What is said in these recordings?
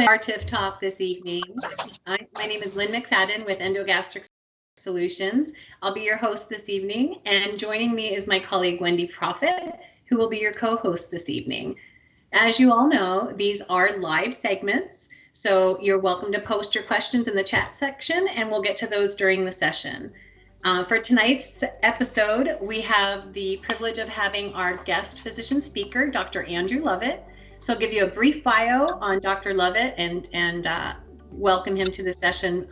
our TIF Talk this evening. My name is Lynn McFadden with Endogastric Solutions. I'll be your host this evening, and joining me is my colleague Wendy Profit, who will be your co-host this evening. As you all know, these are live segments, so you're welcome to post your questions in the chat section, and we'll get to those during the session. For tonight's episode, we have the privilege of having our guest physician speaker, Dr. Andrew Loveitt. So I'll give you a brief bio on Dr. Loveitt and welcome him to the session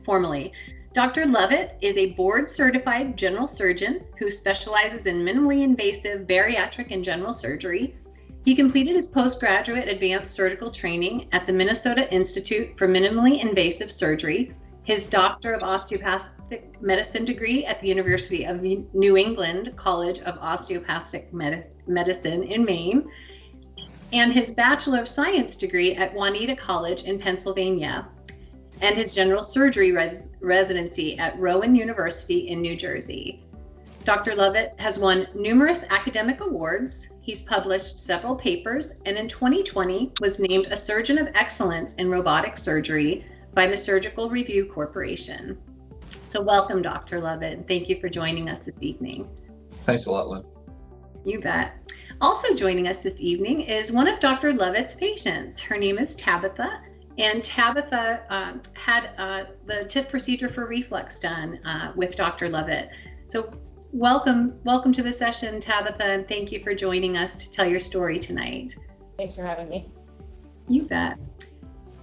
formally. Dr. Loveitt is a board-certified general surgeon who specializes in minimally invasive bariatric and general surgery. He completed his postgraduate advanced surgical training at the Minnesota Institute for Minimally Invasive Surgery, his Doctor of Osteopathic Medicine degree at the University of New England College of Osteopathic Medicine in Maine, and his Bachelor of Science degree at Juniata College in Pennsylvania, and his General Surgery Residency at Rowan University in New Jersey. Dr. Loveitt has won numerous academic awards. He's published several papers, and in 2020 was named a Surgeon of Excellence in Robotic Surgery by the Surgical Review Corporation. So welcome, Dr. Loveitt, and thank you for joining us this evening. Thanks a lot, Lynn. You bet. Also joining us this evening is one of Dr. Loveitt's patients. Her name is Tabitha, and Tabitha had the TIF procedure for reflux done with Dr. Loveitt. So welcome to the session, Tabitha, and thank you for joining us to tell your story tonight. Thanks for having me. You bet.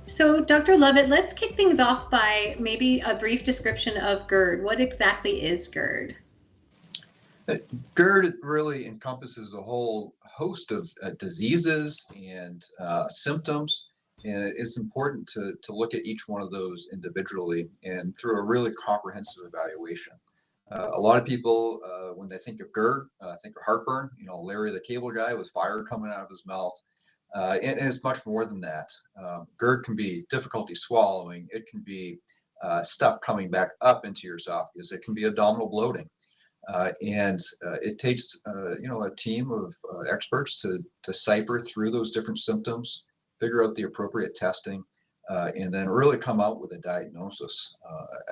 So Dr. Loveitt, let's kick things off by maybe a brief description of GERD. What exactly is GERD? GERD really encompasses a whole host of diseases and symptoms, and it's important to look at each one of those individually and through a really comprehensive evaluation. A lot of people, when they think of GERD, think of heartburn, Larry the Cable Guy with fire coming out of his mouth, and it's much more than that. GERD can be difficulty swallowing, it can be stuff coming back up into your esophagus, it can be abdominal bloating. And it takes, a team of experts to decipher through those different symptoms, figure out the appropriate testing, and then really come out with a diagnosis.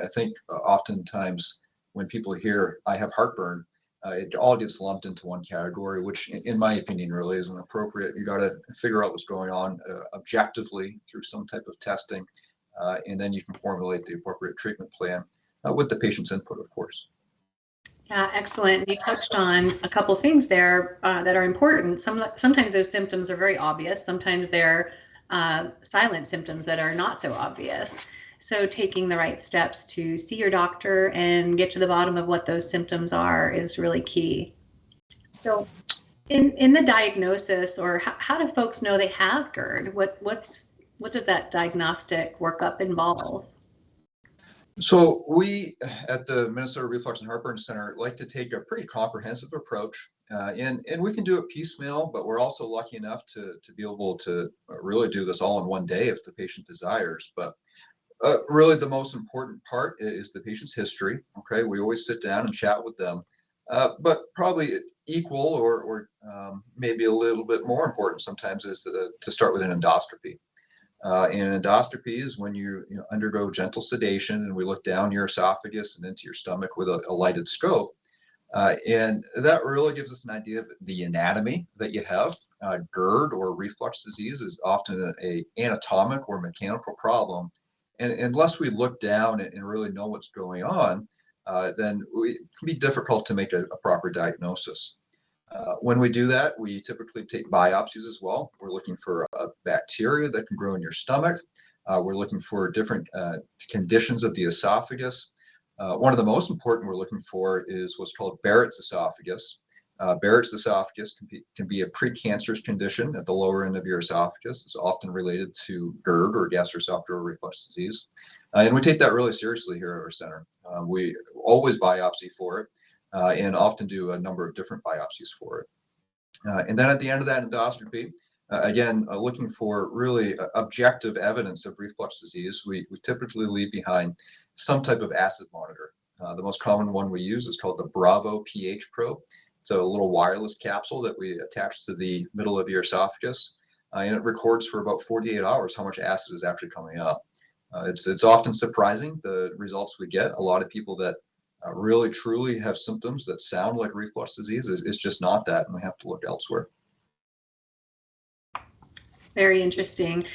I think oftentimes when people hear, I have heartburn, it all gets lumped into one category, which in my opinion really isn't appropriate. You got to figure out what's going on objectively through some type of testing, and then you can formulate the appropriate treatment plan with the patient's input, of course. Yeah, excellent. You touched on a couple things there that are important. Sometimes those symptoms are very obvious. Sometimes they're silent symptoms that are not so obvious. So taking the right steps to see your doctor and get to the bottom of what those symptoms are is really key. So in the diagnosis, or how do folks know they have GERD? What does that diagnostic workup involve? So we at the Minnesota Reflux and Heartburn Center like to take a pretty comprehensive approach, and we can do it piecemeal, but we're also lucky enough to be able to really do this all in one day if the patient desires. But really the most important part is the patient's history. Okay, we always sit down and chat with them, but probably equal or maybe a little bit more important sometimes is to start with an endoscopy. And endoscopy is when you undergo gentle sedation and we look down your esophagus and into your stomach with a lighted scope. And that really gives us an idea of the anatomy that you have. GERD or reflux disease is often an anatomic or mechanical problem. And unless we look down and really know what's going on, then it can be difficult to make a proper diagnosis. When we do that, we typically take biopsies as well. We're looking for a bacteria that can grow in your stomach. We're looking for different conditions of the esophagus. One of the most important we're looking for is what's called Barrett's esophagus. Barrett's esophagus can be a precancerous condition at the lower end of your esophagus. It's often related to GERD or gastroesophageal reflux disease. And we take that really seriously here at our center. We always biopsy for it. And often do a number of different biopsies for it. And then at the end of that endoscopy, again, looking for really objective evidence of reflux disease, we typically leave behind some type of acid monitor. The most common one we use is called the Bravo pH probe. It's a little wireless capsule that we attach to the middle of your esophagus. and it records for about 48 hours how much acid is actually coming up. It's often surprising the results we get. A lot of people that really truly have symptoms that sound like reflux disease is just not that, and we have to look elsewhere. Very interesting.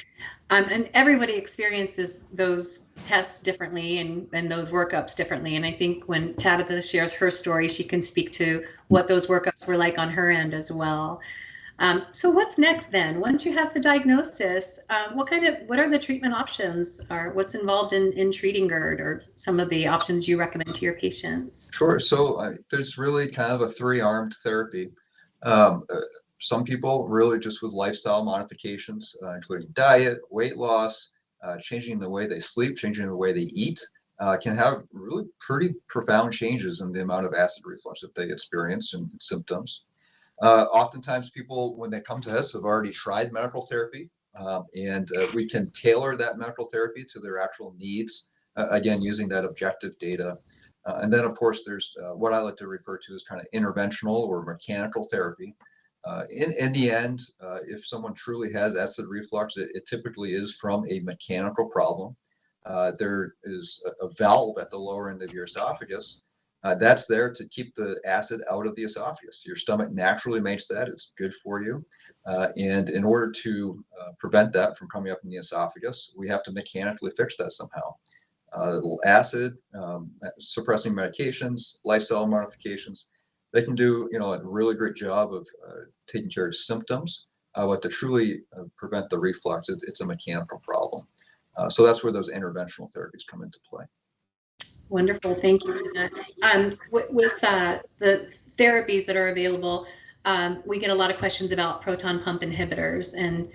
And everybody experiences those tests differently and those workups differently. And I think when Tabitha shares her story, she can speak to what those workups were like on her end as well. So what's next then? Once you have the diagnosis, what are the treatment options, or what's involved in treating GERD, or some of the options you recommend to your patients? Sure. So there's really kind of a three-armed therapy. Um, uh, some people really just with lifestyle modifications, including diet, weight loss, changing the way they sleep, changing the way they eat, can have really pretty profound changes in the amount of acid reflux that they experience and symptoms. Oftentimes people, when they come to us, have already tried medical therapy, and we can tailor that medical therapy to their actual needs, again, using that objective data. And then, of course, there's what I like to refer to as kind of interventional or mechanical therapy. In the end, if someone truly has acid reflux, it typically is from a mechanical problem. There is a valve at the lower end of your esophagus that's there to keep the acid out of the esophagus. Your stomach naturally makes that. It's good for you. And in order to prevent that from coming up in the esophagus, we have to mechanically fix that somehow. Acid, suppressing medications, lifestyle modifications, they can do a really great job of taking care of symptoms. But to truly prevent the reflux, it's a mechanical problem. So that's where those interventional therapies come into play. Wonderful, thank you for that. With the therapies that are available, we get a lot of questions about proton pump inhibitors, and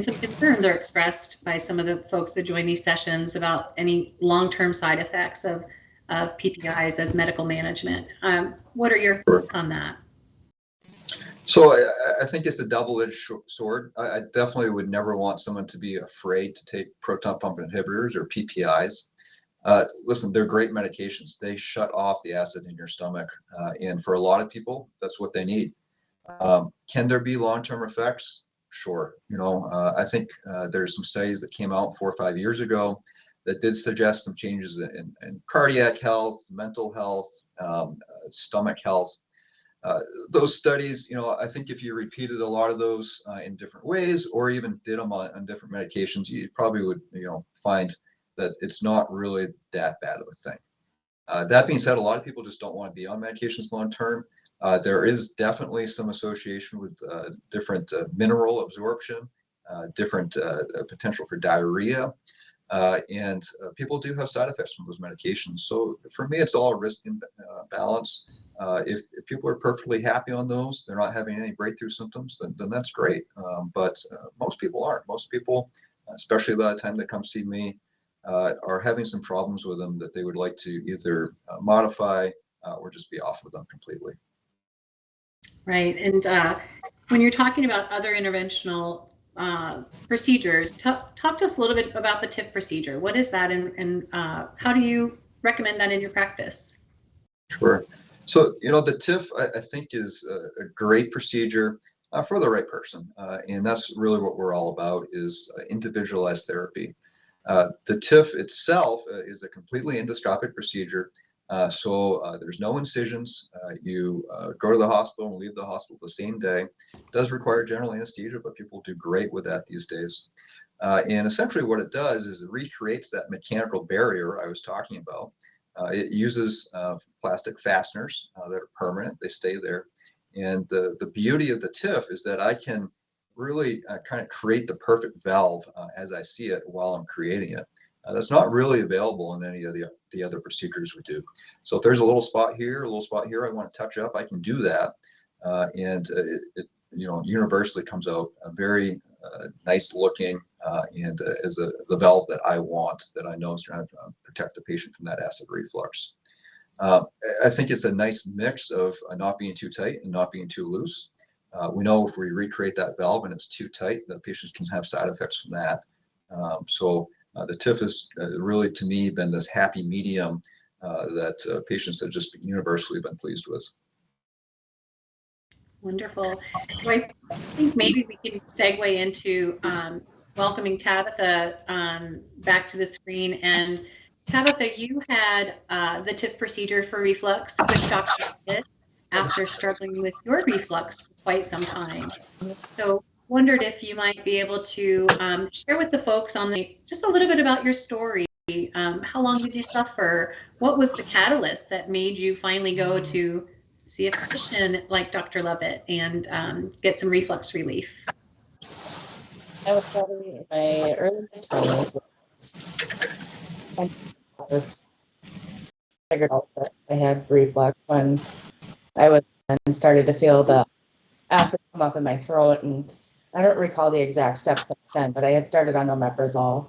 some concerns are expressed by some of the folks that join these sessions about any long-term side effects of PPIs as medical management. What are your thoughts on that? So I think it's a double-edged sword. I definitely would never want someone to be afraid to take proton pump inhibitors or PPIs. Listen, they're great medications. They shut off the acid in your stomach. And for a lot of people, that's what they need. Can there be long-term effects? Sure. I think there's some studies that came out 4 or 5 years ago that did suggest some changes in cardiac health, mental health, stomach health. Those studies, I think if you repeated a lot of those in different ways, or even did them on different medications, you probably would, find that it's not really that bad of a thing. That being said, a lot of people just don't want to be on medications long term. There is definitely some association with different mineral absorption, different potential for diarrhea, and people do have side effects from those medications. So for me, it's all risk and balance. If people are perfectly happy on those, they're not having any breakthrough symptoms, then that's great. But most people aren't. Most people, especially by the time they come see me, are having some problems with them that they would like to either modify or just be off of them completely. Right. And when you're talking about other interventional procedures, talk to us a little bit about the TIF procedure. What is that, and how do you recommend that in your practice? Sure. So, the TIF, I think, is a great procedure for the right person. And that's really what we're all about, is individualized therapy. The TIF itself is a completely endoscopic procedure. So there's no incisions. You go to the hospital and leave the hospital the same day. It does require general anesthesia, but people do great with that these days. And essentially what it does is it recreates that mechanical barrier I was talking about. It uses plastic fasteners that are permanent. They stay there. And the beauty of the TIF is that I can really kind of create the perfect valve as I see it while I'm creating it. That's not really available in any of the other procedures we do. So if there's a little spot here, a little spot here I want to touch up, I can do that. And it universally comes out very nice looking and as the valve that I want, that I know is trying to protect the patient from that acid reflux. I think it's a nice mix of not being too tight and not being too loose. We know if we recreate that valve and it's too tight, the patients can have side effects from that. So the TIF has really, to me, been this happy medium that patients have just universally been pleased with. Wonderful. So I think maybe we can segue into welcoming Tabitha back to the screen. And Tabitha, you had the TIF procedure for reflux with Dr. Loveitt after struggling with your reflux for quite some time. So wondered if you might be able to share with the folks on the just a little bit about your story. How long did you suffer? What was the catalyst that made you finally go to see a physician like Dr. Loveitt and get some reflux relief? I was probably in my early 20s. I was figured out that I had reflux when I was and started to feel the acid come up in my throat. And I don't recall the exact steps back then, but I had started on omeprazole.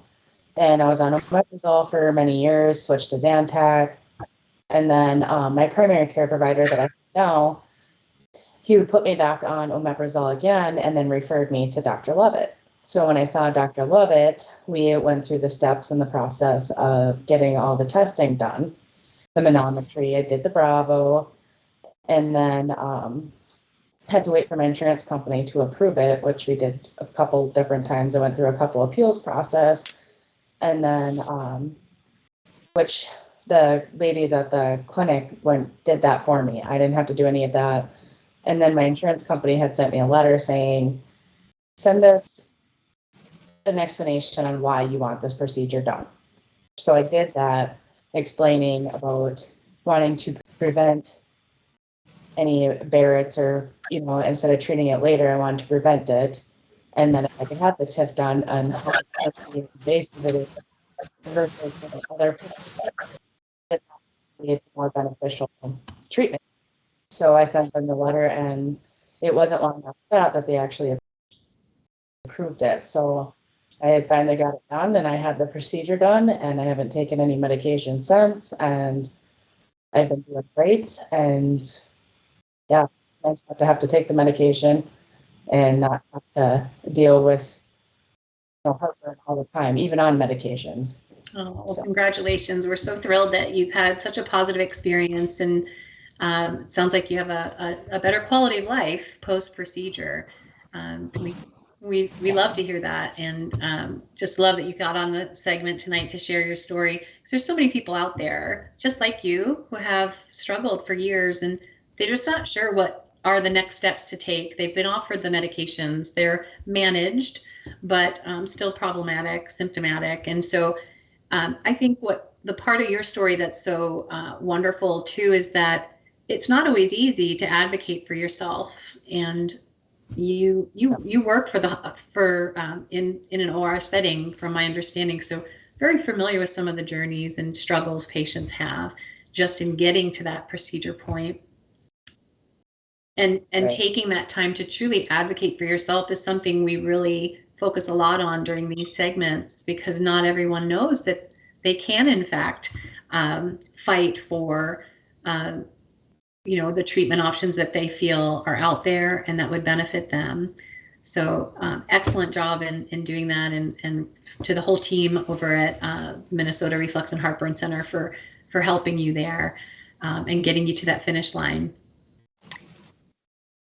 And I was on omeprazole for many years, switched to Zantac. And then my primary care provider that I have now, he would put me back on omeprazole again and then referred me to Dr. Loveitt. So when I saw Dr. Loveitt, we went through the steps in the process of getting all the testing done. The manometry, I did the Bravo, and then had to wait for my insurance company to approve it, which we did a couple different times. I went through a couple appeals process, and then which the ladies at the clinic did that for me. I didn't have to do any of that. And then my insurance company had sent me a letter saying, send us an explanation on why you want this procedure done. So I did that, explaining about wanting to prevent any Barrett's, or, instead of treating it later, I wanted to prevent it. And then if I could have the TIF done on how invasive it is versus other procedures that need more beneficial treatment. So I sent them the letter, and it wasn't long after that they actually approved it. So I had finally got it done, and I had the procedure done, and I haven't taken any medication since, and I've been doing great. And yeah, it's nice not to have to take the medication and not have to deal with heartburn all the time, even on medications. Oh, well, congratulations. We're so thrilled that you've had such a positive experience, and it sounds like you have a better quality of life post-procedure. We love to hear that, and just love that you got on the segment tonight to share your story. Because there's so many people out there just like you who have struggled for years, and they're just not sure what are the next steps to take. They've been offered the medications, they're managed, but still problematic, symptomatic. And so I think what the part of your story that's so wonderful too is that it's not always easy to advocate for yourself, and you work in an OR setting, from my understanding. So very familiar with some of the journeys and struggles patients have just in getting to that procedure point. And right. Taking that time to truly advocate for yourself is something we really focus a lot on during these segments, because not everyone knows that they can, in fact, fight for, the treatment options that they feel are out there and that would benefit them. So excellent job in doing that, and to the whole team over at Minnesota Reflux and Heartburn Center for helping you there and getting you to that finish line.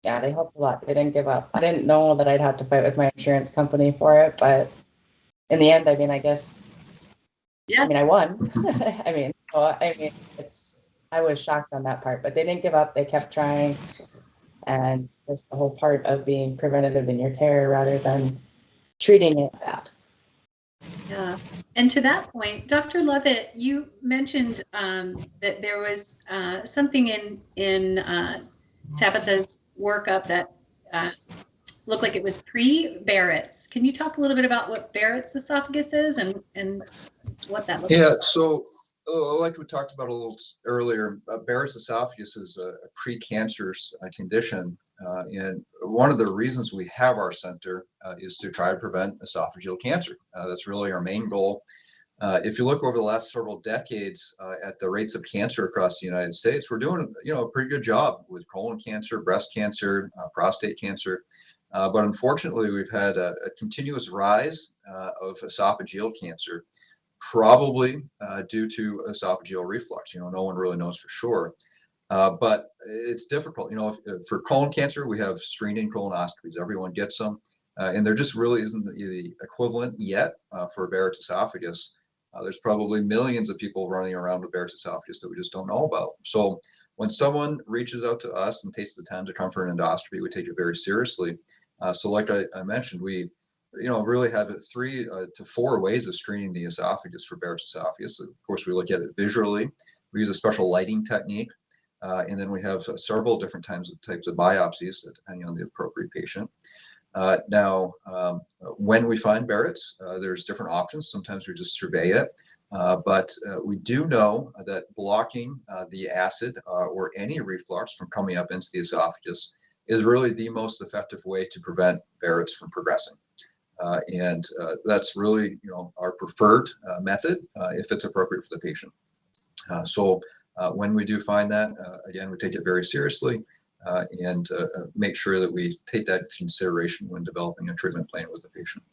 Yeah, they helped a lot. They didn't give up. I didn't know that I'd have to fight with my insurance company for it, but in the end, I guess, yeah. I won. I was shocked on that part, but they didn't give up. They kept trying, and it's the whole part of being preventative in your care rather than treating it bad. Yeah, and to that point, Dr. Loveitt, you mentioned that there was something in Tabitha's workup that looked like it was pre-Barrett's. Can you talk a little bit about what Barrett's esophagus is and what that looks like? Yeah, so like we talked about a little earlier, Barrett's esophagus is a precancerous condition. And one of the reasons we have our center is to try to prevent esophageal cancer. That's really our main goal. If you look over the last several decades at the rates of cancer across the United States, we're doing a pretty good job with colon cancer, breast cancer, prostate cancer. But unfortunately, we've had a continuous rise of esophageal cancer, probably due to esophageal reflux. No one really knows for sure. But it's difficult. For colon cancer, we have screening colonoscopies. Everyone gets them. And there just really isn't the equivalent yet for Barrett's esophagus. There's probably millions of people running around with Barrett's esophagus that we just don't know about. So when someone reaches out to us and takes the time to come for an endoscopy, we take it very seriously. So like I mentioned, we really have 3 to 4 ways of screening the esophagus for Barrett's esophagus. Of course, we look at it visually. We use a special lighting technique. And then we have several different types of biopsies depending on the appropriate patient. Now, when we find Barrett's, there's different options. Sometimes we just survey it, but we do know that blocking the acid or any reflux from coming up into the esophagus is really the most effective way to prevent Barrett's from progressing. And that's really, our preferred method if it's appropriate for the patient. So when we do find that, again, we take it very seriously. And make sure that we take that into consideration when developing a treatment plan with the patient.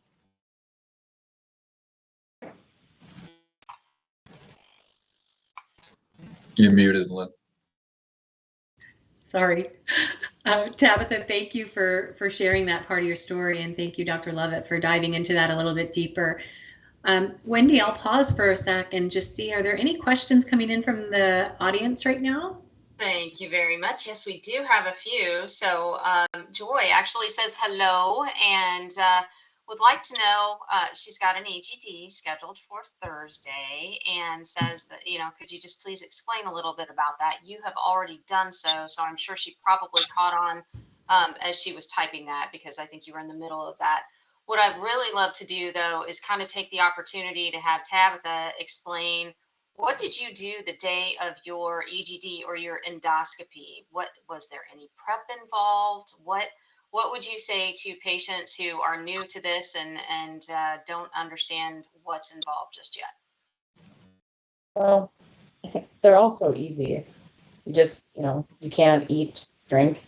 You're muted, Lynn. Sorry. Tabitha, thank you for sharing that part of your story, and thank you, Dr. Loveitt, for diving into that a little bit deeper. Wendy, I'll pause for a sec and just see, are there any questions coming in from the audience right now? Thank you very much. Yes, we do have a few. So Joy actually says hello and would like to know, she's got an EGD scheduled for Thursday and says that, could you just please explain a little bit about that? You have already done so, so I'm sure she probably caught on as she was typing that, because I think you were in the middle of that. What I'd really love to do, though, is kind of take the opportunity to have Tabitha explain, what did you do the day of your EGD or your endoscopy? What was there any prep involved? What would you say to patients who are new to this and don't understand what's involved just yet? Well, they're all so easy. You just, you can't eat, drink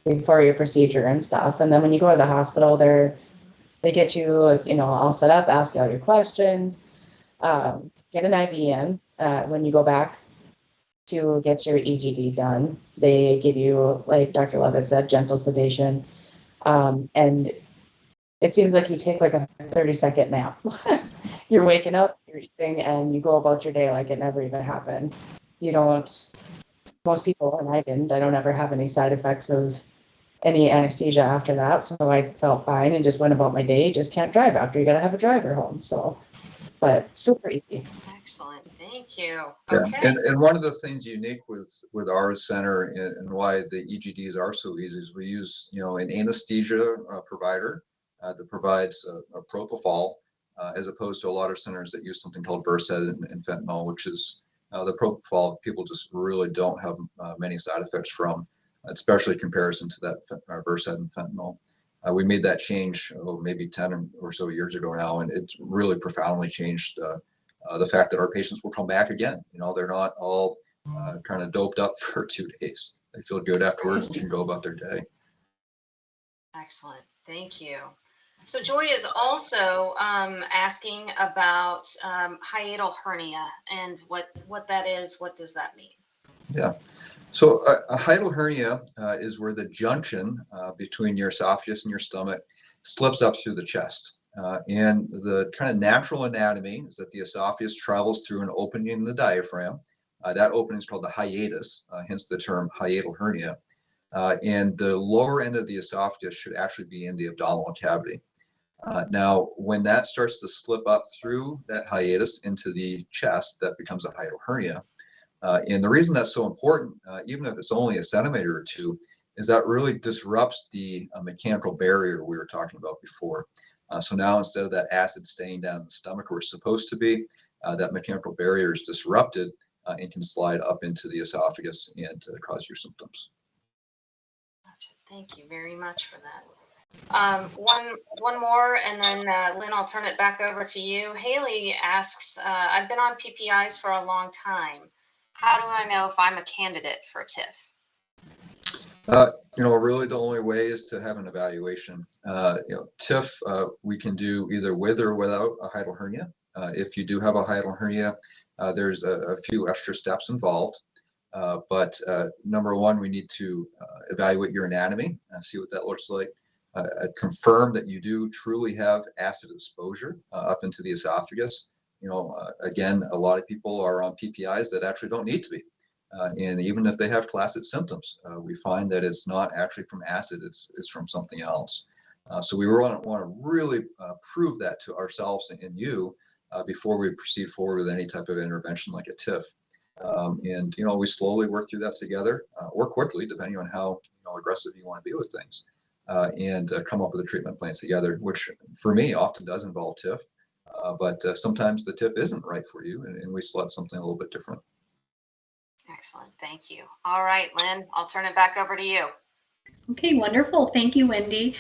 before your procedure and stuff. And then when you go to the hospital, they get you, all set up, ask you all your questions, get an IV in. When you go back to get your EGD done, they give you, like Dr. Loveitt said, gentle sedation. And it seems like you take like a 30-second nap. You're waking up, you're eating, and you go about your day like it never even happened. Most people, and I don't ever have any side effects of any anesthesia after that. So I felt fine and just went about my day. You just can't drive after, you got to have a driver home. So, but super easy. Excellent. Thank you. Yeah. Okay. And one of the things unique with our center and why the EGDs are so easy is we use, an anesthesia provider that provides a propofol, as opposed to a lot of centers that use something called Versed and fentanyl, which is the propofol people just really don't have many side effects from, especially in comparison to that Versed and fentanyl. We made that change maybe 10 or so years ago now, and it's really profoundly changed the fact that our patients will come back again. They're not all kind of doped up for 2 days. They feel good afterwards and can go about their day. Excellent. Thank you. So Joy is also asking about hiatal hernia and what that is. What does that mean? Yeah. So a hiatal hernia is where the junction between your esophagus and your stomach slips up through the chest. And the kind of natural anatomy is that the esophagus travels through an opening in the diaphragm. That opening is called the hiatus, hence the term hiatal hernia. And the lower end of the esophagus should actually be in the abdominal cavity. Now, when that starts to slip up through that hiatus into the chest, that becomes a hiatal hernia. And the reason that's so important, even if it's only a centimeter or 2, is that really disrupts the mechanical barrier we were talking about before. So now instead of that acid staying down in the stomach where it's supposed to be, that mechanical barrier is disrupted and can slide up into the esophagus and cause your symptoms. Gotcha. Thank you very much for that. One more, and then Lynn, I'll turn it back over to you. Haley asks, I've been on PPIs for a long time. How do I know if I'm a candidate for TIF? Really the only way is to have an evaluation. TIF, we can do either with or without a hiatal hernia. If you do have a hiatal hernia, there's a few extra steps involved. But number one, we need to evaluate your anatomy and see what that looks like. Confirm that you do truly have acid exposure up into the esophagus. Again, a lot of people are on PPIs that actually don't need to be. And even if they have classic symptoms, we find that it's not actually from acid, it's from something else. So we want to really prove that to ourselves and you before we proceed forward with any type of intervention like a TIF. And we slowly work through that together, or quickly, depending on how aggressive you want to be with things, and come up with a treatment plan together, which for me often does involve TIF. But sometimes the TIF isn't right for you, and we select something a little bit different. Excellent. Thank you. All right, Lynn, I'll turn it back over to you. Okay, wonderful. Thank you, Wendy.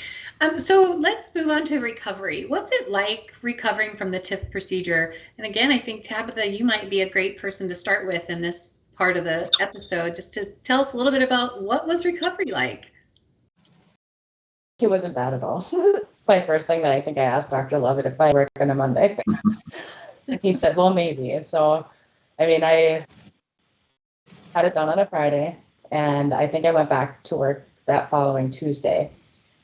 So let's move on to recovery. What's it like recovering from the TIF procedure? And again, I think Tabitha, you might be a great person to start with in this part of the episode, just to tell us a little bit about what was recovery like. It wasn't bad at all. My first thing that I think I asked Dr. Loveitt if I work on a Monday. And he said, well, maybe. So, I mean, I had it done on a Friday, and I think I went back to work that following Tuesday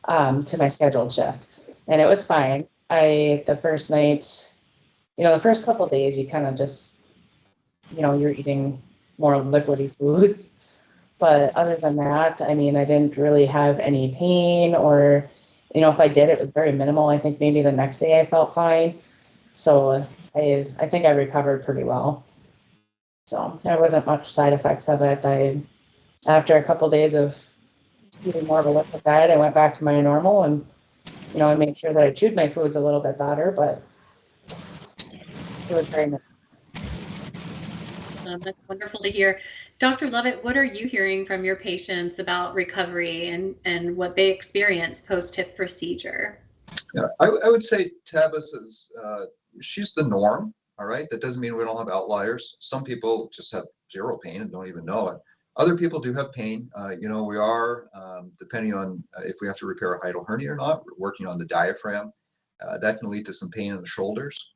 to my scheduled shift. And it was fine. The first night, the first couple of days, you kind of just, you're eating more liquidy foods. But other than that, I mean, I didn't really have any pain, or, if I did, it was very minimal. I think maybe the next day I felt fine. So I think I recovered pretty well. So there wasn't much side effects of it. After a couple of days of eating more of a liquid diet, I went back to my normal, and, I made sure that I chewed my foods a little bit better, but it was very nice. That's wonderful to hear. Dr. Loveitt, what are you hearing from your patients about recovery and what they experience post-TIF procedure? Yeah, I would say Tabitha's, she's the norm, all right? That doesn't mean we don't have outliers. Some people just have zero pain and don't even know it. Other people do have pain. We are, depending on if we have to repair a hiatal hernia or not, we're working on the diaphragm. That can lead to some pain in the shoulders.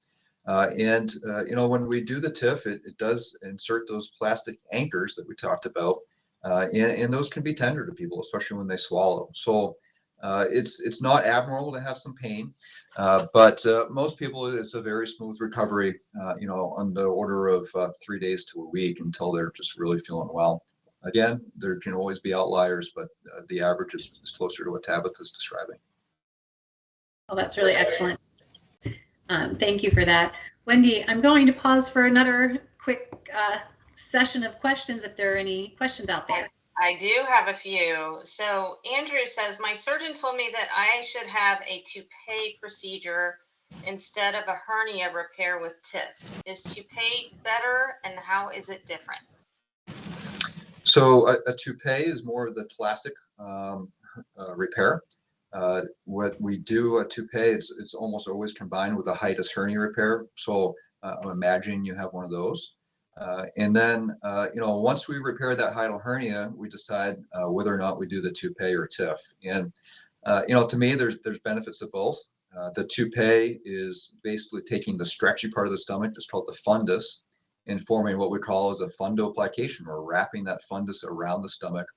When we do the TIF, it does insert those plastic anchors that we talked about, and those can be tender to people, especially when they swallow. So it's not abnormal to have some pain, but most people, it's a very smooth recovery, on the order of 3 days to a week until they're just really feeling well. Again, there can always be outliers, but the average is closer to what Tabitha is describing. Well, that's really excellent. Thank you for that. Wendy, I'm going to pause for another quick session of questions if there are any questions out there. I do have a few. So Andrew says, my surgeon told me that I should have a toupee procedure instead of a hernia repair with TIF. Is toupee better, and how is it different? So a toupee is more of the classic repair. What we do a toupee, it's almost always combined with a hiatus hernia repair. So I'm imagining you have one of those. And then, once we repair that hiatal hernia, we decide whether or not we do the toupee or TIF. And, to me, there's benefits of both. The toupee is basically taking the stretchy part of the stomach, it's called the fundus, and forming what we call as a fundoplication, or wrapping that fundus around the stomach.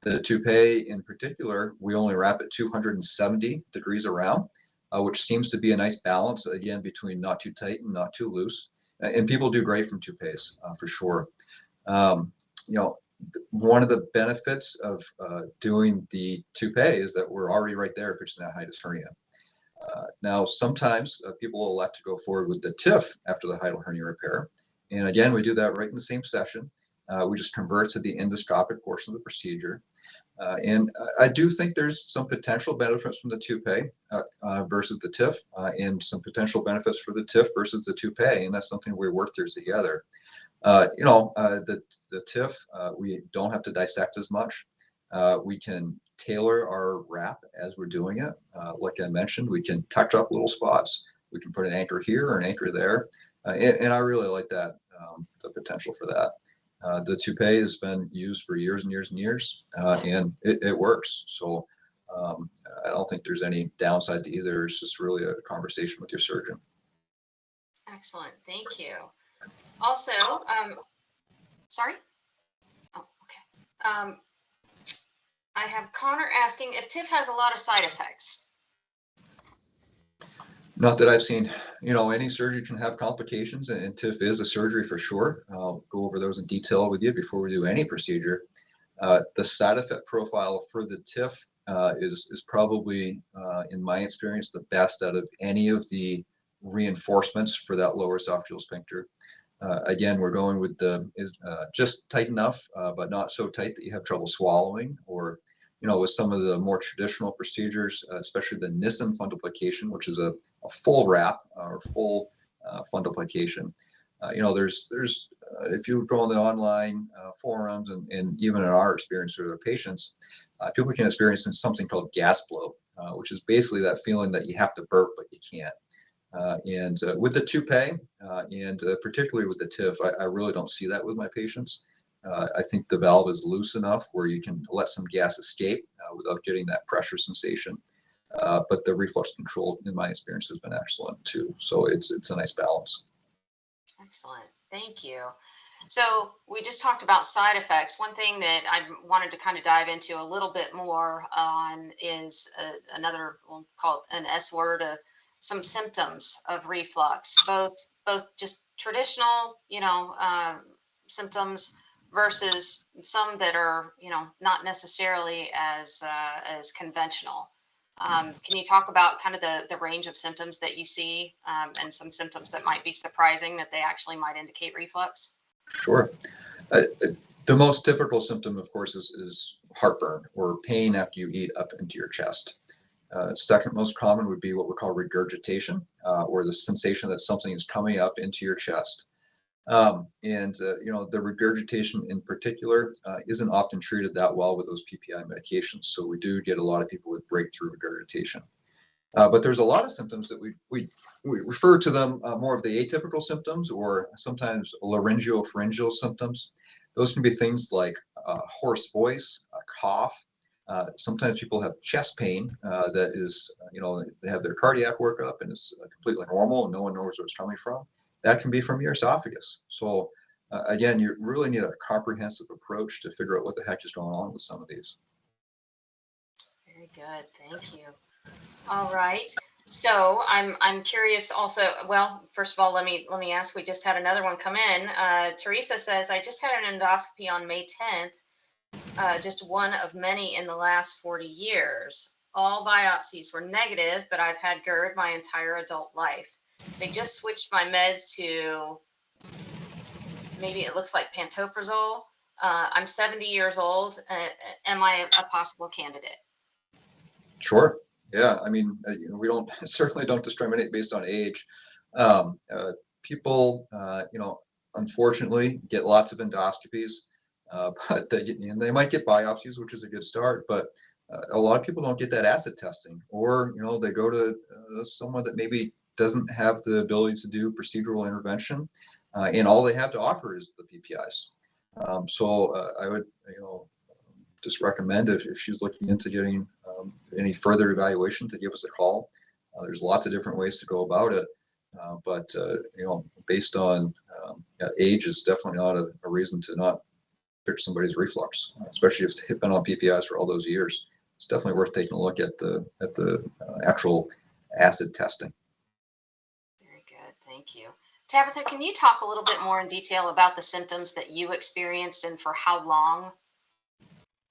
The toupee in particular, we only wrap it 270 degrees around, which seems to be a nice balance, again, between not too tight and not too loose. And people do great from toupees, for sure. One of the benefits of doing the toupee is that we're already right there fixing that hiatus hernia. Now, sometimes people will elect to go forward with the TIF after the hiatal hernia repair. And again, we do that right in the same session. We just convert to the endoscopic portion of the procedure. And I do think there's some potential benefits from the toupee versus the TIF, and some potential benefits for the TIF versus the toupee, and that's something we work through together. The TIF, we don't have to dissect as much. We can tailor our wrap as we're doing it. Like I mentioned, we can touch up little spots. We can put an anchor here or an anchor there, and I really like that, the potential for that. The toupee has been used for years and years and years, and it works. So I don't think there's any downside to either. It's just really a conversation with your surgeon. Excellent. Thank you. Also, sorry? Oh, I have Connor asking if TIF has a lot of side effects. Not that I've seen. Any surgery can have complications, and TIF is a surgery for sure. I'll go over those in detail with you before we do any procedure. The side effect profile for the TIF is probably, in my experience, the best out of any of the reinforcements for that lower esophageal sphincter. Again, we're going with just tight enough, but not so tight that you have trouble swallowing, or with some of the more traditional procedures, especially the Nissen fundoplication, which is a full wrap or full fundoplication. There's if you go on the online forums and even in our experience with our patients, people can experience something called gas bloat, which is basically that feeling that you have to burp but you can't. And with the toupee, and particularly with the TIF, I really don't see that with my patients. I think the valve is loose enough where you can let some gas escape without getting that pressure sensation. But the reflux control, in my experience, has been excellent too. So it's a nice balance. Excellent. Thank you. So we just talked about side effects. One thing that I wanted to kind of dive into a little bit more on is another, we'll call it an S word, some symptoms of reflux, both just traditional, symptoms versus some that are, not necessarily as conventional. Can you talk about kind of the range of symptoms that you see, and some symptoms that might be surprising that they actually might indicate reflux? Sure. The most typical symptom, of course, is heartburn or pain after you eat up into your chest. Second most common would be what we call regurgitation, or the sensation that something is coming up into your chest. The regurgitation in particular isn't often treated that well with those PPI medications. So we do get a lot of people with breakthrough regurgitation. But there's a lot of symptoms that we refer to them more of the atypical symptoms, or sometimes laryngopharyngeal symptoms. Those can be things like hoarse voice, cough. Sometimes people have chest pain that is, they have their cardiac workup and it's completely normal and no one knows where it's coming from. That can be from your esophagus. So again, you really need a comprehensive approach to figure out what the heck is going on with some of these. Very good. Thank you. All right. So I'm curious also, well, first of all, let me ask, we just had another one come in. Teresa says, I just had an endoscopy on May 10th, just one of many in the last 40 years. All biopsies were negative, but I've had GERD my entire adult life. They just switched my meds to, maybe it looks like pantoprazole. I'm 70 years old. Am I a possible candidate? Sure. Yeah. I mean, we certainly don't discriminate based on age. People, unfortunately get lots of endoscopies, but they might get biopsies, which is a good start, but a lot of people don't get that acid testing, or, they go to someone that maybe doesn't have the ability to do procedural intervention, and all they have to offer is the PPIs. So I would, just recommend if she's looking into getting any further evaluation to give us a call. There's lots of different ways to go about it, but based on age is definitely not a reason to not fix somebody's reflux, especially if they've been on PPIs for all those years. It's definitely worth taking a look at the actual acid testing. Very good, thank you. Tabitha, can you talk a little bit more in detail about the symptoms that you experienced and for how long?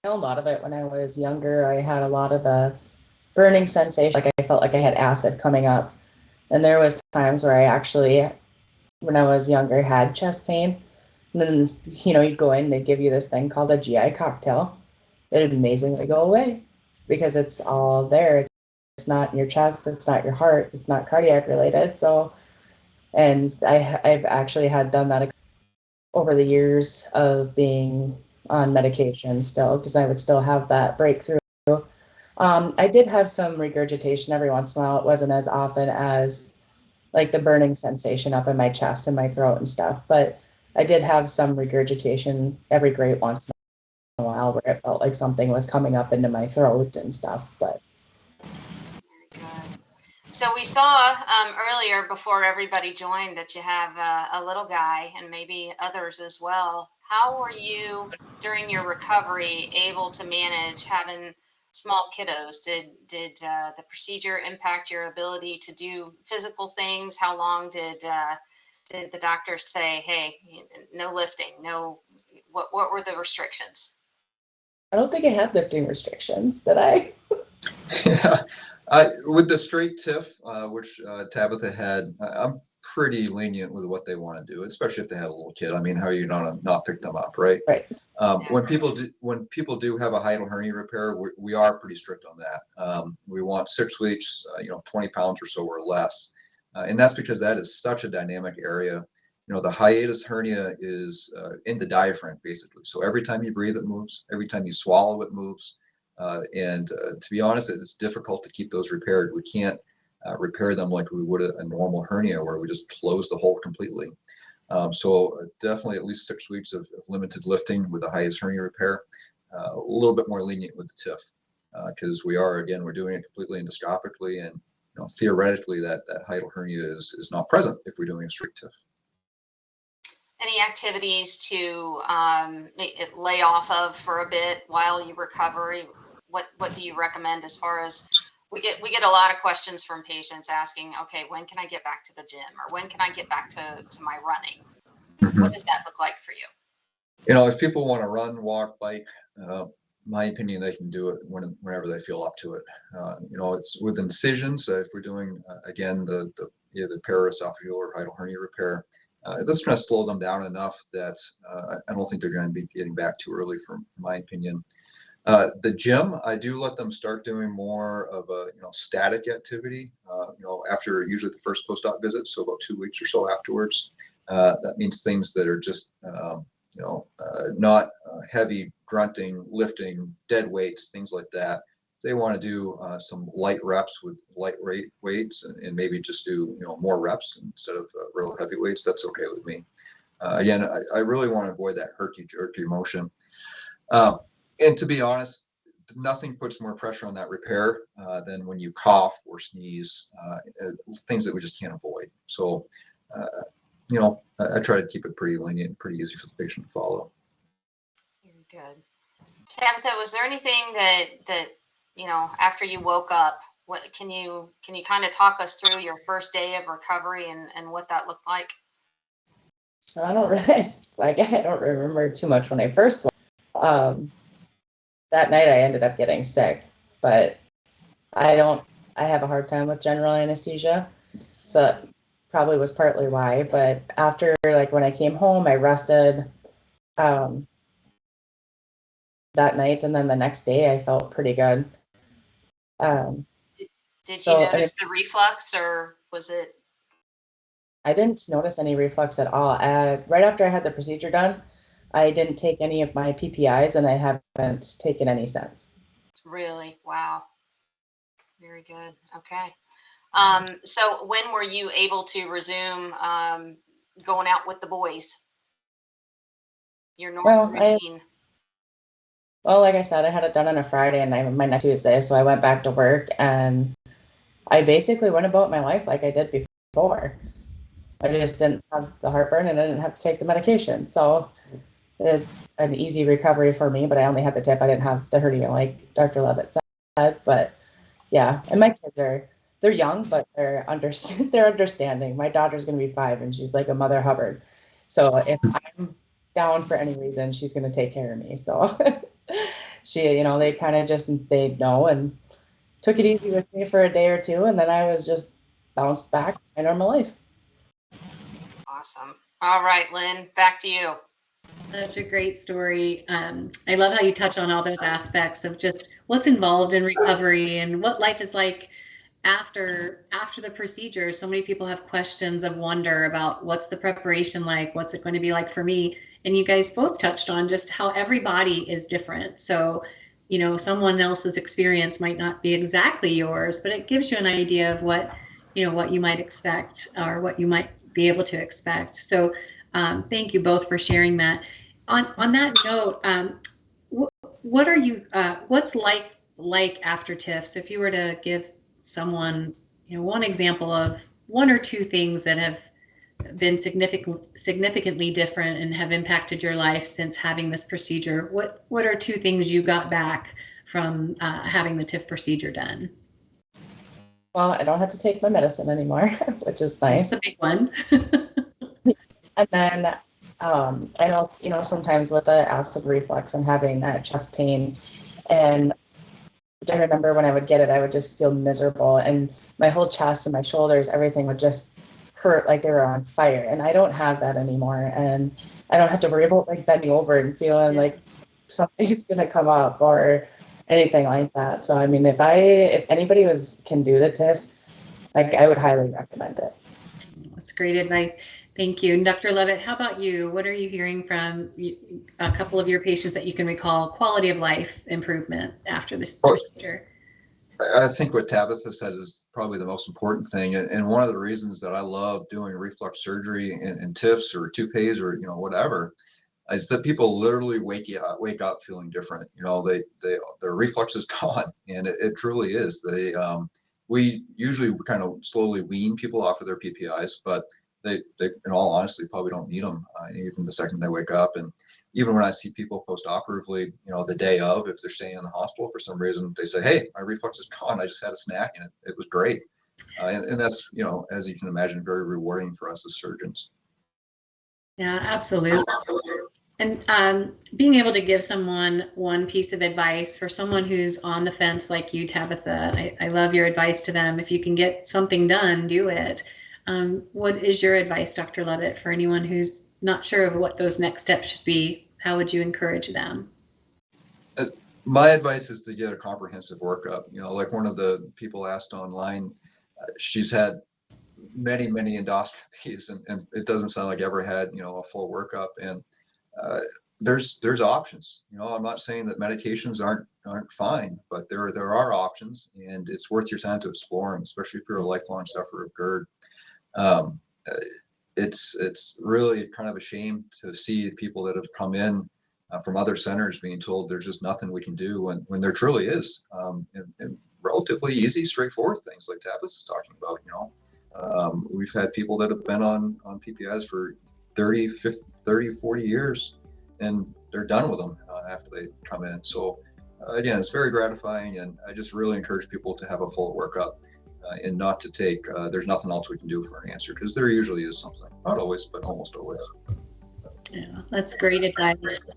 A lot of it when I was younger. I had a lot of the burning sensation, like I felt like I had acid coming up. And there was times where I actually, when I was younger, had chest pain. And then, you'd go in, they'd give you this thing called a GI cocktail. It'd amazingly go away because it's all there. It's not in your chest, it's not your heart, it's not cardiac related. So, and I've actually had done that over the years of being on medication still, because I would still have that breakthrough. I did have some regurgitation every once in a while. It wasn't as often as like the burning sensation up in my chest and my throat and stuff, but I did have some regurgitation every great once in a while where it felt like something was coming up into my throat and stuff. But very good. So we saw earlier before everybody joined that you have a little guy and maybe others as well. How were you during your recovery able to manage having small kiddos? Did the procedure impact your ability to do physical things? How long did the doctor say, hey, no lifting, no, what were the restrictions? I don't think I had lifting restrictions, did I? Yeah, with the straight TIF, which Tabitha had, I'm pretty lenient with what they want to do, especially if they have a little kid. I mean, how are you not pick them up, right? Right. When people do have a hiatal hernia repair, we are pretty strict on that. We want 6 weeks, 20 pounds or so or less, and that's because that is such a dynamic area. The hiatus hernia is in the diaphragm basically. So every time you breathe, it moves. Every time you swallow, it moves. And to be honest, it's difficult to keep those repaired. We can't repair them like we would a normal hernia where we just close the hole completely. So definitely at least 6 weeks of limited lifting with the hiatus hernia repair. A little bit more lenient with the TIF because we're doing it completely endoscopically, and theoretically that hiatal hernia is not present if we're doing a straight TIF. Any activities to lay off of for a bit while you recover? What do you recommend as far as we get a lot of questions from patients asking, okay, when can I get back to the gym, or when can I get back to my running? Mm-hmm. What does that look like for you? If people want to run, walk, bike, my opinion, they can do it whenever they feel up to it. It's with incisions. If we're doing again the paraesophageal or hiatal hernia repair, that's going to slow them down enough that I don't think they're going to be getting back too early, from my opinion. The gym, I do let them start doing more of a static activity. After usually the first post-op visit, so about 2 weeks or so afterwards. That means things that are just not heavy grunting, lifting, dead weights, things like that. If they want to do some light reps with light weights and maybe just do more reps instead of real heavy weights, that's okay with me. Again, I really want to avoid that herky-jerky motion. And to be honest, nothing puts more pressure on that repair than when you cough or sneeze, things that we just can't avoid. So, I try to keep it pretty lenient, pretty easy for the patient to follow. Very good. Tabitha, was there anything that after you woke up, what can you kind of talk us through your first day of recovery and what that looked like? I don't remember too much when I first woke. That night I ended up getting sick, but I have a hard time with general anesthesia, so that probably was partly why. But after, when I came home, I rested that night, and then the next day I felt pretty good. Did you notice the reflux, or was it? I didn't notice any reflux at all. Right after I had the procedure done, I didn't take any of my PPIs, and I haven't taken any since. Really? Wow. Very good. Okay. So when were you able to resume going out with the boys? Your normal routine? Like I said, I had it done on a Friday and my next Tuesday, so I went back to work and I basically went about my life like I did before. I just didn't have the heartburn and I didn't have to take the medication. So it's an easy recovery for me, but I only had the TIF. I didn't have the hernia like Dr. Loveitt said. But yeah, and my kids they're young, but they're understanding. My daughter's going to be 5 and she's like a Mother Hubbard. So if I'm down for any reason, she's going to take care of me. So they kind of they know and took it easy with me for a day or two. And then I was just bounced back to my normal life. Awesome. All right, Lynn, back to you. Such a great story. I love how you touch on all those aspects of just what's involved in recovery and what life is like after the procedure. So many people have questions of wonder about what's the preparation like, what's it going to be like for me? And you guys both touched on just how every body is different. So, someone else's experience might not be exactly yours, but it gives you an idea of what you might expect or what you might be able to expect. So thank you both for sharing that. On that note, what are you? What's like after TIF? So if you were to give someone, one example of one or two things that have been significantly different and have impacted your life since having this procedure. What are two things you got back from having the TIF procedure done? Well, I don't have to take my medicine anymore, which is nice. That's a big one. And then I know, sometimes with the acid reflux and having that chest pain, and I remember when I would get it, I would just feel miserable, and my whole chest and my shoulders, everything would just hurt like they were on fire. And I don't have that anymore, and I don't have to worry about like bending over and feeling like something's gonna come up or anything like that. So I mean, if anybody can do the TIF, like I would highly recommend it. That's great advice. Thank you. And Dr. Loveitt, how about you? What are you hearing from a couple of your patients that you can recall quality of life improvement after this procedure? I think what Tabitha said is probably the most important thing. And one of the reasons that I love doing reflux surgery and TIFs or toupees or, whatever, is that people literally wake up feeling different. Their reflux is gone, and it truly is. We usually kind of slowly wean people off of their PPIs, but they in all honesty probably don't need them even the second they wake up. And even when I see people post-operatively, the day of, if they're staying in the hospital for some reason, they say, "Hey, my reflux is gone. I just had a snack and it was great." And that's, as you can imagine, very rewarding for us as surgeons. Yeah, absolutely. And being able to give someone one piece of advice for someone who's on the fence like you, Tabitha, I love your advice to them. If you can get something done, do it. What is your advice, Dr. Loveitt, for anyone who's not sure of what those next steps should be? How would you encourage them? My advice is to get a comprehensive workup. Like one of the people asked online, she's had many endoscopies, and it doesn't sound like ever had a full workup. And there's options. I'm not saying that medications aren't fine, but there are options, and it's worth your time to explore them, especially if you're a lifelong sufferer of GERD. It's really kind of a shame to see people that have come in from other centers being told there's just nothing we can do when there truly is, and relatively easy, straightforward things like Tabitha is talking about. We've had people that have been on PPIs for 30, 50, 30, 40 years, and they're done with them after they come in. So again, it's very gratifying, and I just really encourage people to have a full workup and not to take, there's nothing else we can do for an answer, because there usually is something. Not always, but almost always. Yeah, that's great advice.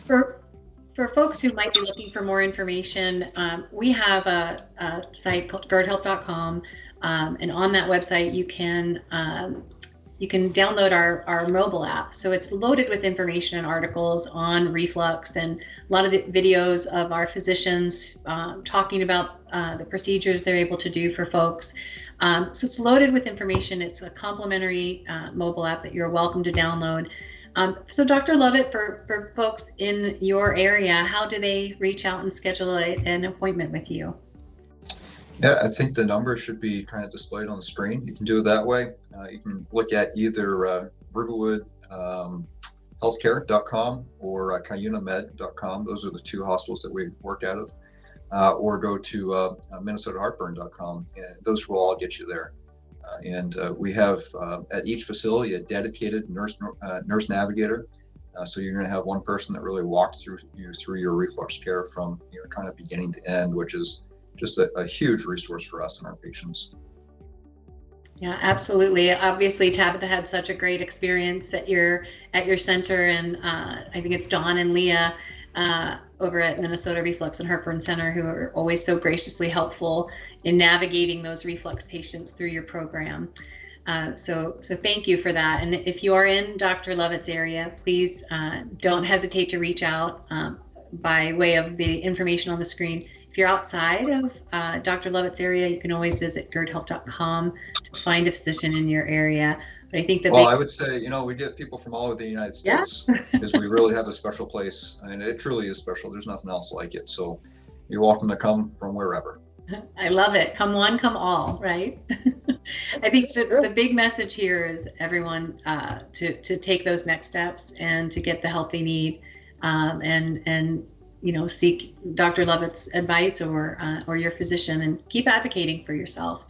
For folks who might be looking for more information, we have a site called GERDhelp.com, and on that website you can download our mobile app. So it's loaded with information and articles on reflux, and a lot of the videos of our physicians talking about the procedures they're able to do for folks. So it's loaded with information. It's a complimentary mobile app that you're welcome to download. So Dr. Loveitt, for folks in your area, how do they reach out and schedule an appointment with you? Yeah, I think the number should be kind of displayed on the screen. You can do it that way. You can look at either Riverwood healthcare.com or CuyunaMed.com. Those are the two hospitals that we work out of. Or go to MinnesotaHeartburn.com, and those will all get you there. And we have at each facility a dedicated nurse navigator. So you're going to have one person that really walks through your reflux care from kind of beginning to end, which is just a huge resource for us and our patients. Yeah, absolutely. Obviously, Tabitha had such a great experience at your center, and I think it's Dawn and Leah over at Minnesota Reflux and Heartburn Center, who are always so graciously helpful in navigating those reflux patients through your program. So thank you for that. And if you are in Dr. Loveitt's area, please don't hesitate to reach out by way of the information on the screen. If you're outside of Dr. Loveitt's area, you can always visit GERDhelp.com to find a physician in your area. But I think I would say, we get people from all over the United States because we really have a special place, and it truly is special. There's nothing else like it. So you're welcome to come from wherever. I love it. Come one, come all, right? I think the big message here is everyone to take those next steps and to get the help they need, and seek Dr. Loveitt's advice or your physician, and keep advocating for yourself.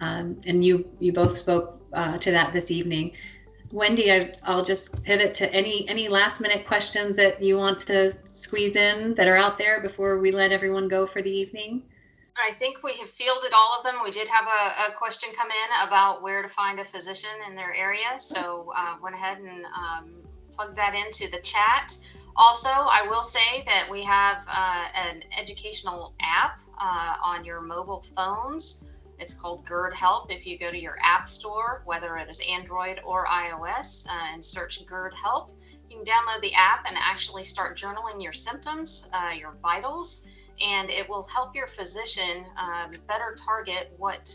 And you both spoke to that this evening. Wendy, I'll just pivot to any last minute questions that you want to squeeze in that are out there before we let everyone go for the evening. I think we have fielded all of them. We did have a question come in about where to find a physician in their area. So went ahead and plugged that into the chat. Also, I will say that we have an educational app on your mobile phones. It's called GERD Help. If you go to your app store, whether it is Android or iOS, and search GERD Help, you can download the app and actually start journaling your symptoms, your vitals, and it will help your physician better target what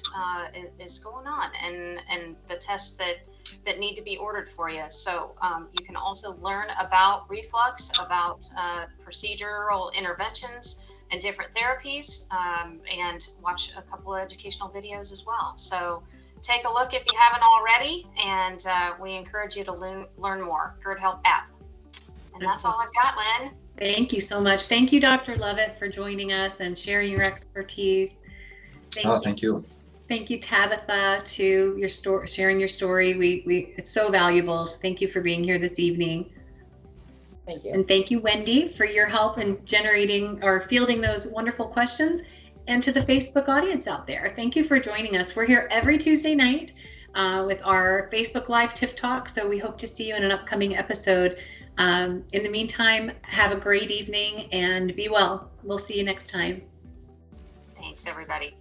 is going on and the tests that need to be ordered for you. So you can also learn about reflux, about procedural interventions and different therapies, and watch a couple of educational videos as well. So take a look if you haven't already, and we encourage you to learn more. GERD Help app. And that's all I've got, Lynn. Thank you so much. Thank you, Dr. Loveitt, for joining us and sharing your expertise. Thank you. Thank you, Tabitha, to your story, sharing your story. It's so valuable. So thank you for being here this evening. Thank you. And thank you, Wendy, for your help in generating or fielding those wonderful questions. And to the Facebook audience out there, thank you for joining us. We're here every Tuesday night with our Facebook Live TIF Talk. So we hope to see you in an upcoming episode. In the meantime, have a great evening and be well. We'll see you next time. Thanks, everybody.